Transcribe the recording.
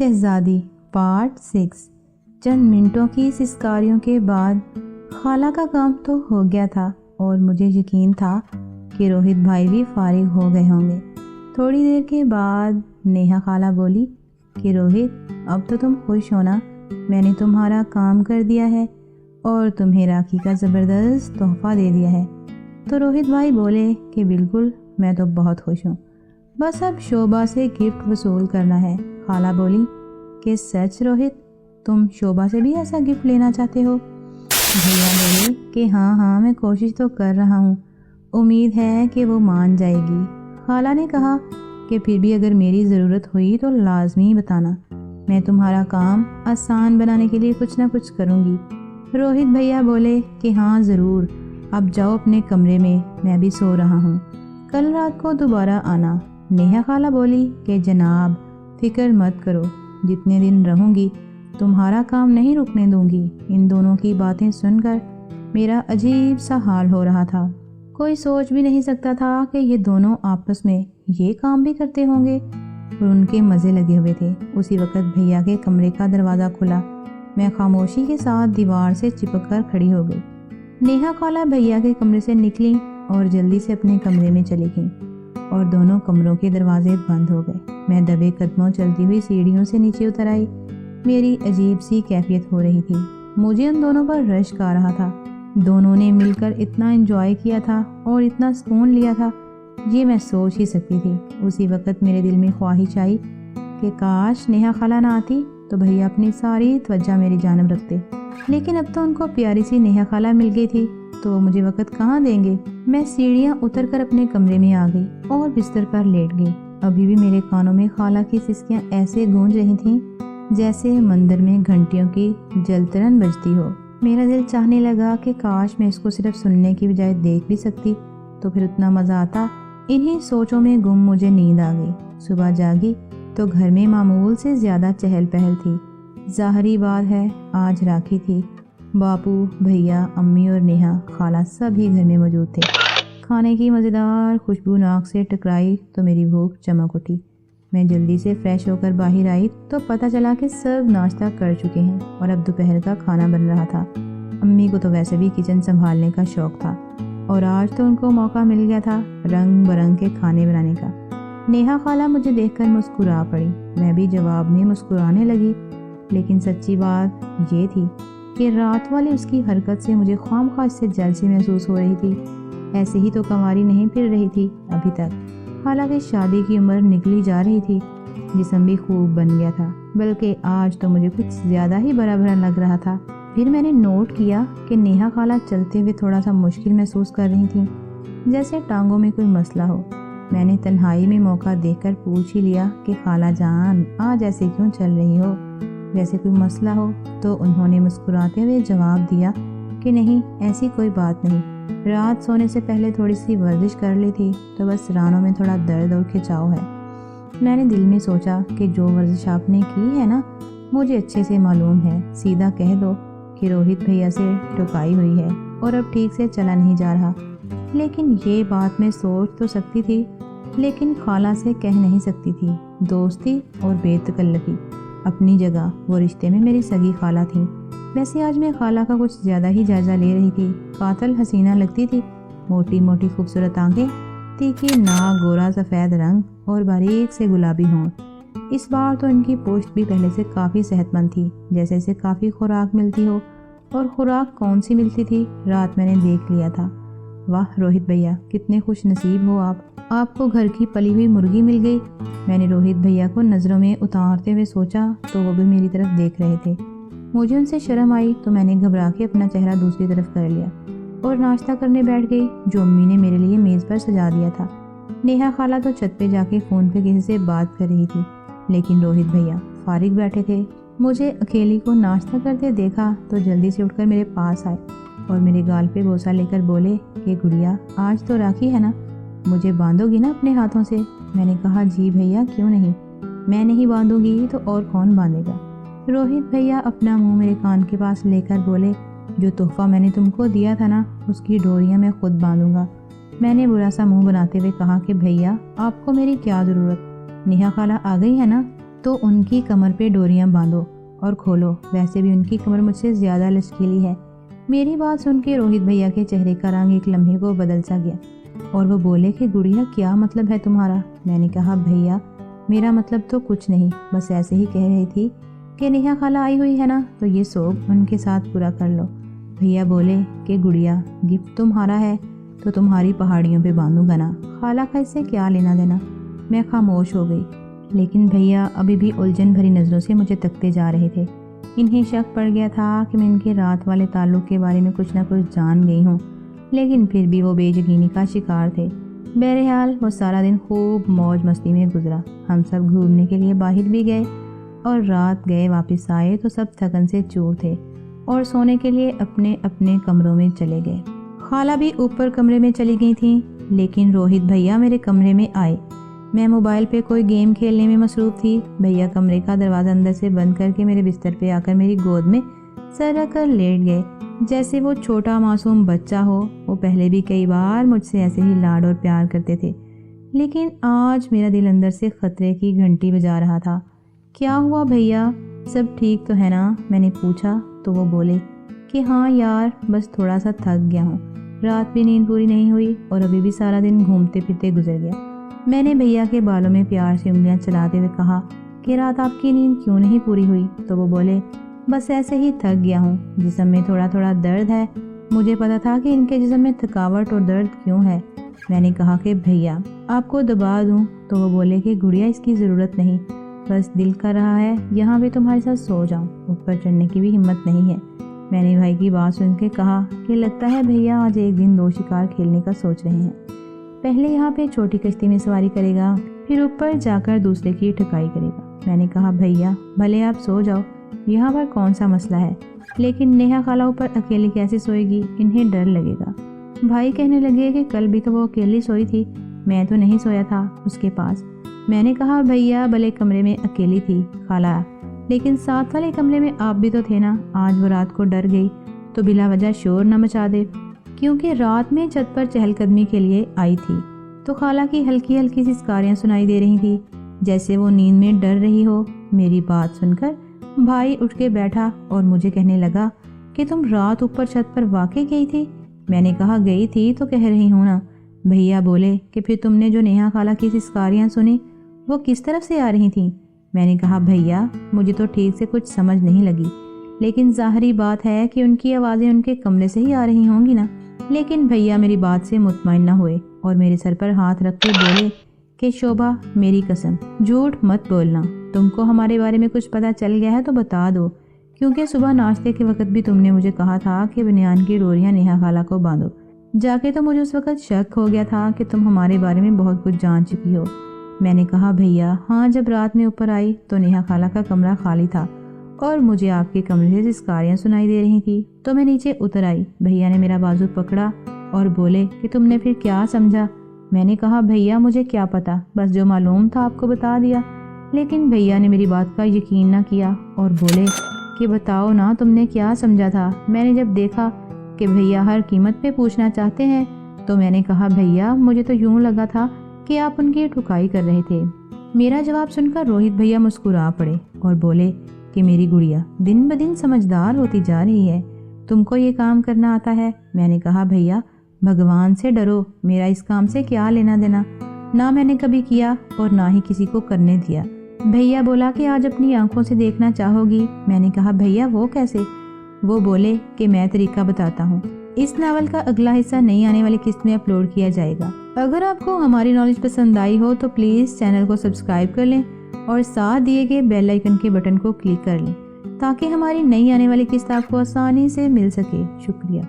شہزادی پارٹ 6۔ چند منٹوں کی سسکاریوں کے بعد خالہ کا کام تو ہو گیا تھا اور مجھے یقین تھا کہ روہت بھائی بھی فارغ ہو گئے ہوں گے۔ تھوڑی دیر کے بعد نیہا خالہ بولی کہ روہت اب تو تم خوش ہونا، میں نے تمہارا کام کر دیا ہے اور تمہیں راکھی کا زبردست تحفہ دے دیا ہے۔ تو روہت بھائی بولے کہ بالکل، میں تو بہت خوش ہوں، بس اب شوبھا سے گفٹ وصول کرنا ہے۔ خالہ بولی کہ سچ روہت، تم شوبھا سے بھی ایسا گفٹ لینا چاہتے ہو؟ بھیا بولے کہ ہاں میں کوشش تو کر رہا ہوں، امید ہے کہ وہ مان جائے گی۔ خالہ نے کہا کہ پھر بھی اگر میری ضرورت ہوئی تو لازمی بتانا، میں تمہارا کام آسان بنانے کے لیے کچھ نہ کچھ کروں گی۔ روہت بھیا بولے کہ ہاں ضرور، اب جاؤ اپنے کمرے میں بھی سو رہا ہوں، کل رات کو دوبارہ آنا۔ نیہا خالہ بولی کہ جناب فکر مت کرو، جتنے دن رہوں گی تمہارا کام نہیں رکنے دوں گی۔ ان دونوں کی باتیں سن کر میرا عجیب سا حال ہو رہا تھا، کوئی سوچ بھی نہیں سکتا تھا کہ یہ دونوں آپس میں یہ کام بھی کرتے ہوں گے، اور ان کے مزے لگے ہوئے تھے۔ اسی وقت بھیا کے کمرے کا دروازہ کھلا، میں خاموشی کے ساتھ دیوار سے چپک کر کھڑی ہو گئی۔ نیہا خالہ بھیا کے کمرے سے نکلی اور جلدی سے اپنے کمرے میں چلی گئیں اور دونوں کمروں کے دروازے بند ہو گئے۔ میں دبے قدموں چلتی ہوئی سیڑھیوں سے نیچے اتر آئی، میری عجیب سی کیفیت ہو رہی تھی، مجھے ان دونوں پر رشک آ رہا تھا۔ دونوں نے مل کر اتنا انجوائے کیا تھا اور اتنا سکون لیا تھا، یہ میں سوچ ہی سکتی تھی۔ اسی وقت میرے دل میں خواہش آئی کہ کاش نیہا خالہ نہ آتی تو بھیا اپنی ساری توجہ میری جانب رکھتے، لیکن اب تو ان کو پیاری سی نیہا خالہ مل گئی تھی تو وہ مجھے وقت کہاں دیں گے۔ میں سیڑھیاں اتر کر اپنے کمرے میں آ گئی اور بستر پر لیٹ گئی۔ ابھی بھی میرے کانوں میں خالہ کی سسکیاں ایسے گونج رہی تھیں جیسے مندر میں گھنٹیوں کی جلترن بجتی ہو۔ میرا دل چاہنے لگا کہ کاش میں اس کو صرف سننے کی بجائے دیکھ بھی سکتی تو پھر اتنا مزہ آتا۔ انہی سوچوں میں گم مجھے نیند آ گئی۔ صبح جاگی تو گھر میں معمول سے زیادہ چہل پہل تھی۔ ظاہری بات ہے آج راکھی تھی، باپو، بھیا، امی اور نیہا خالہ سبھی گھر میں موجود تھے۔ کھانے کی مزیدار خوشبو ناک سے ٹکرائی تو میری بھوک چمک اٹھی۔ میں جلدی سے فریش ہو کر باہر آئی تو پتہ چلا کہ سب ناشتہ کر چکے ہیں اور اب دوپہر کا کھانا بن رہا تھا۔ امی کو تو ویسے بھی کچن سنبھالنے کا شوق تھا اور آج تو ان کو موقع مل گیا تھا رنگ برنگ کے کھانے بنانے کا۔ نیہا خالہ مجھے دیکھ کر مسکرا پڑی، میں بھی جواب میں مسکرانے لگی، لیکن سچی بات یہ تھی کہ رات والی اس کی حرکت سے مجھے خواہ اس سے جلسی محسوس ہو رہی تھی۔ ایسے ہی تو کنواری نہیں پھر رہی تھی ابھی تک، حالانکہ شادی کی عمر نکلی جا رہی تھی، جسم بھی خوب بن گیا تھا، بلکہ آج تو مجھے کچھ زیادہ ہی بھرا بھرا لگ رہا تھا۔ پھر میں نے نوٹ کیا کہ نیہا خالہ چلتے ہوئے تھوڑا سا مشکل محسوس کر رہی تھیں، جیسے ٹانگوں میں کوئی مسئلہ ہو۔ میں نے تنہائی میں موقع دیکھ کر پوچھ ہی لیا کہ خالہ جان آج ایسے کیوں چل رہی ہو، جیسے کوئی مسئلہ ہو؟ تو انہوں نے مسکراتے ہوئے جواب دیا کہ نہیں، ایسی کوئی بات نہیں، رات سونے سے پہلے تھوڑی سی ورزش کر لی تھی تو بس رانوں میں تھوڑا درد اور کھچاؤ ہے۔ میں نے دل میں سوچا کہ جو ورزش آپ نے کی ہے نا مجھے اچھے سے معلوم ہے، سیدھا کہہ دو کہ روہت بھیا سے ٹکائی ہوئی ہے اور اب ٹھیک سے چلا نہیں جا رہا۔ لیکن یہ بات میں سوچ تو سکتی تھی لیکن خالہ سے کہہ نہیں سکتی تھی۔ دوستی اور بے تکلفی اپنی جگہ، وہ رشتے میں میری سگی خالہ تھیں۔ ویسے آج میں خالہ کا کچھ زیادہ ہی جائزہ لے رہی تھی۔ قاتل حسینہ لگتی تھی، موٹی موٹی خوبصورت آنکھیں، تیکھی ناک، گورا سفید رنگ اور باریک سے گلابی ہونٹ۔ اس بار تو ان کی پوشت بھی پہلے سے کافی صحت مند تھی، جیسے اسے کافی خوراک ملتی ہو۔ اور خوراک کون سی ملتی تھی رات میں نے دیکھ لیا تھا۔ واہ روہت بھیا، کتنے خوش نصیب ہو آپ کو گھر کی پلی ہوئی مرغی مل گئی۔ میں نے روہت بھیا کو نظروں میں اتارتے ہوئے سوچا تو وہ بھی میری طرف دیکھ رہے تھے۔ مجھے ان سے شرم آئی تو میں نے گھبرا کے اپنا چہرہ دوسری طرف کر لیا اور ناشتہ کرنے بیٹھ گئی جو امی نے میرے لیے میز پر سجا دیا تھا۔ نیہا خالہ تو چھت پہ جا کے فون پہ کسی سے بات کر رہی تھی، لیکن روہت بھیا فارغ بیٹھے تھے۔ مجھے اکیلی کو ناشتہ کرتے دیکھا تو جلدی سے اٹھ کر میرے پاس آئے اور میرے گال پہ بوسہ لے کر بولے کہ گڑیا آج تو راکھی ہے نا، مجھے باندھو گی نا اپنے ہاتھوں سے؟ میں نے کہا جی بھیا کیوں نہیں، میں نہیں باندھوں گی تو اور کون باندھے گا؟ روہت بھیا اپنا منہ میرے کان کے پاس لے کر بولے جو تحفہ میں نے تم کو دیا تھا نا اس کی ڈوریاں میں خود باندھوں گا۔ میں نے برا سا منہ بناتے ہوئے کہا کہ بھیا آپ کو میری کیا ضرورت، نیہا خالہ آ گئی ہے نا؟ تو ان کی کمر پہ ڈوریاں باندھو اور کھولو، ویسے بھی ان کی کمر مجھ سے زیادہ لچکیلی ہے۔ میری بات سن کے روہت بھیا کے چہرے کا رنگ ایک لمحے کو بدل سا گیا اور وہ بولے کہ گڑیا کیا مطلب ہے تمہارا؟ میں نے کہا بھیا میرا مطلب تو کچھ نہیں، بس ایسے ہی کہہ رہی تھی کہ نیہا خالہ آئی ہوئی ہے نا تو یہ سوگ ان کے ساتھ پورا کر لو۔ بھیا بولے کہ گڑیا گفٹ تمہارا ہے تو تمہاری پہاڑیوں پہ باندھوں گا نا، خالہ کا اس سے کیا لینا دینا۔ میں خاموش ہو گئی، لیکن بھیا ابھی بھی الجھن بھری نظروں سے مجھے تکتے جا رہے تھے۔ انہیں شک پڑ گیا تھا کہ میں ان کے رات والے تعلق کے بارے میں کچھ نہ کچھ جان گئی ہوں، لیکن پھر بھی وہ بے یقینی کا شکار تھے۔ بہرحال وہ سارا دن خوب موج مستی میں گزرا۔ ہم سب گھومنے کے لیے باہر بھی گئے اور رات گئے واپس آئے تو سب تھکن سے چور تھے اور سونے کے لیے اپنے اپنے کمروں میں چلے گئے۔ خالہ بھی اوپر کمرے میں چلی گئی تھیں، لیکن روہت بھیا میرے کمرے میں آئے۔ میں موبائل پہ کوئی گیم کھیلنے میں مصروف تھی۔ بھیا کمرے کا دروازہ اندر سے بند کر کے میرے بستر پہ آ کر میری گود میں سر رکھ کر لیٹ گئے جیسے وہ چھوٹا معصوم بچہ ہو۔ وہ پہلے بھی کئی بار مجھ سے ایسے ہی لاڈ اور پیار کرتے تھے، لیکن آج میرا دل اندر سے خطرے کی گھنٹی بجا رہا تھا۔ کیا ہوا بھیا، سب ٹھیک تو ہے نا؟ میں نے پوچھا تو وہ بولے کہ ہاں یار بس تھوڑا سا تھک گیا ہوں، رات بھی نیند پوری نہیں ہوئی اور ابھی بھی سارا دن گھومتے پھرتے گزر گیا۔ میں نے بھیا کے بالوں میں پیار سے انگلیاں چلاتے ہوئے کہا کہ رات آپ کی نیند کیوں نہیں پوری ہوئی؟ تو وہ بولے بس ایسے ہی تھک گیا ہوں، جسم میں تھوڑا تھوڑا درد ہے۔ مجھے پتا تھا کہ ان کے جسم میں تھکاوٹ اور درد کیوں ہے۔ میں نے کہا کہ بھیا آپ کو دبا دوں؟ تو وہ بولے کہ گڑیا اس کی ضرورت نہیں، بس دل کر رہا ہے یہاں بھی تمہارے ساتھ سو جاؤں، اوپر چڑھنے کی بھی ہمت نہیں ہے۔ میں نے بھائی کی بات سن کے کہا کہ لگتا ہے بھیا آج ایک دن 2 شکار کھیلنے کا سوچ رہے ہیں۔ پہلے یہاں پہ چھوٹی کشتی میں سواری کرے گا، پھر اوپر جا کر دوسرے کی ٹھکائی کرے گا۔ میں نے کہا بھیا بھلے آپ سو جاؤ، یہاں پر کون سا مسئلہ ہے، لیکن نیہا خالہ اوپر اکیلی کیسے سوئے گی؟ انہیں ڈر لگے گا۔ بھائی کہنے لگے کہ کل بھی تو وہ اکیلی سوئی تھی، میں تو نہیں سویا تھا اس کے پاس۔ میں نے کہا بھیا بھلے کمرے میں اکیلی تھی خالہ، لیکن ساتھ والے کمرے میں آپ بھی تو تھے نا۔ آج وہ رات کو ڈر گئی تو بلا وجہ شور نہ مچا دے، کیونکہ رات میں چھت پر چہل قدمی کے لیے آئی تھی تو خالہ کی ہلکی ہلکی سی سکاریاں سنائی دے رہی تھی جیسے وہ نیند میں ڈر رہی ہو۔ میری بات سن کر بھائی اٹھ کے بیٹھا اور مجھے کہنے لگا کہ تم رات اوپر چھت پر واقع گئی تھی؟ میں نے کہا گئی تھی تو کہہ رہی ہوں نا۔ بھیا بولے کہ پھر تم نے جو نیہا خالہ کی سسکاریاں سنی وہ کس طرف سے آ رہی تھیں؟ میں نے کہا بھیا مجھے تو ٹھیک سے کچھ سمجھ نہیں لگی، لیکن ظاہری بات ہے کہ ان کی آوازیں ان کے کمرے سے ہی آ رہی ہوں گی نا۔ لیکن بھیا میری بات سے مطمئن نہ ہوئے اور میرے سر پر ہاتھ رکھ کے بولے کہ شوبھا میری قسم جھوٹ مت بولنا، تم کو ہمارے بارے میں کچھ پتہ چل گیا ہے تو بتا دو، کیونکہ صبح ناشتے کے وقت بھی تم نے مجھے کہا تھا کہ بنیان کی ڈوریاں نیہا خالہ کو باندھو۔ جا کے تو مجھے اس وقت شک ہو گیا تھا کہ تم ہمارے بارے میں بہت کچھ جان چکی ہو۔ میں نے کہا بھیا ہاں، جب رات میں اوپر آئی تو نیہا خالہ کا کمرہ خالی تھا اور مجھے آپ کے کمرے سے سسکاریاں سنائی دے رہی تھی تو میں نیچے اتر آئی۔ بھیا نے میرا بازو پکڑا اور بولے کہ تم نے پھر کیا سمجھا؟ میں نے کہا بھیا مجھے کیا پتا، بس جو معلوم تھا آپ کو بتا دیا۔ لیکن بھیا نے میری بات کا یقین نہ کیا اور بولے کہ بتاؤ نا تم نے کیا سمجھا تھا؟ میں نے جب دیکھا کہ بھیا ہر قیمت پہ پوچھنا چاہتے ہیں تو میں نے کہا بھیا مجھے تو یوں لگا تھا کہ آپ ان کی ٹھکائی کر رہے تھے۔ میرا جواب سن کر روہت بھیا مسکرا پڑے اور بولے کہ میری گڑیا دن بدن سمجھدار ہوتی جا رہی ہے، تم کو یہ کام کرنا آتا ہے؟ میں نے کہا بھیا بھگوان سے ڈرو، میرا اس کام سے کیا لینا دینا، نہ میں نے کبھی کیا اور نہ ہی کسی کو کرنے دیا۔ بھیا بولا کہ آج اپنی آنکھوں سے دیکھنا چاہو گی۔ میں نے کہا بھیا وہ کیسے؟ وہ بولے کہ میں طریقہ بتاتا ہوں۔ اس ناول کا اگلا حصہ نئی آنے والی قسط میں اپلوڈ کیا جائے گا۔ اگر آپ کو ہماری نالج پسند آئی ہو تو پلیز چینل کو سبسکرائب کر لیں اور ساتھ دیے گئے بیل آئیکن کے بٹن کو کلک کر لیں تاکہ ہماری نئی آنے والی قسط آپ کو آسانی سے مل سکے۔ شکریہ۔